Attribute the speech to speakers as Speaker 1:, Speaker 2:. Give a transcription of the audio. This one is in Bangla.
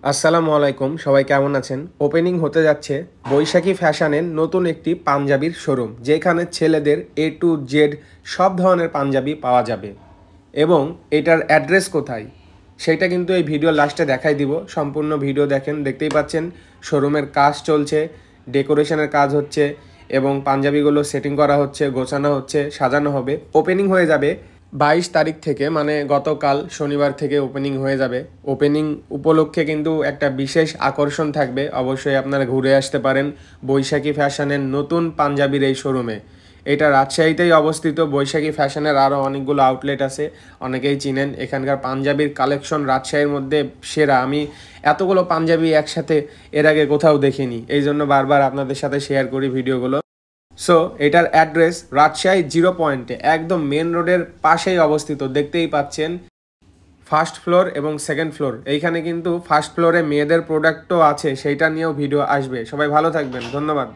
Speaker 1: আসসালামু আলাইকুম, সবাই কেমন আছেন? ওপেনিং হতে যাচ্ছে বৈশাখী ফ্যাশনের নতুন একটি পাঞ্জাবির শোরুম, যেখানে ছেলেদের এ টু জেড সব ধরনের পাঞ্জাবি পাওয়া যাবে। এবং এটার অ্যাড্রেস কোথায় সেটা কিন্তু এই ভিডিও লাস্টে দেখাই দিব। সম্পূর্ণ ভিডিও দেখেন, দেখতেই পাচ্ছেন শোরুমের কাজ চলছে, ডেকোরেশনের কাজ হচ্ছে এবং পাঞ্জাবিগুলো সেটিং করা হচ্ছে, গোছানো হচ্ছে, সাজানো হবে। ওপেনিং হয়ে যাবে 22 তারিখ থেকে, মানে গতকাল শনিবার থেকে ওপেনিং হয়ে যাবে। ওপেনিং উপলক্ষে কিন্তু একটা বিশেষ আকর্ষণ থাকবে, অবশ্যই আপনারা ঘুরে আসতে পারেন বৈশাখী ফ্যাশনের নতুন পাঞ্জাবির এই শোরুমে। এটা রাজশাহীতেই অবস্থিত। বৈশাখী ফ্যাশনের আরও অনেকগুলো আউটলেট আছে, অনেকেই চিনেন। এখানকার পাঞ্জাবির কালেকশন রাজশাহীর মধ্যে সেরা। আমি এতগুলো পাঞ্জাবি একসাথে এর আগে কোথাও দেখিনি, এই জন্য বারবার আপনাদের সাথে শেয়ার করি ভিডিওগুলো। সো এটার অ্যাড্রেস রাজশাহী 0 পয়েন্টে, একদম মেন রোডের পাশেই অবস্থিত। দেখতেই পাচ্ছেন ফার্স্ট ফ্লোর এবং সেকেন্ড ফ্লোর। এইখানে কিন্তু ফার্স্ট ফ্লোরে মেয়েদের প্রোডাক্টও আছে, সেইটা নিয়েও ভিডিও আসবে। সবাই ভালো থাকবেন, ধন্যবাদ।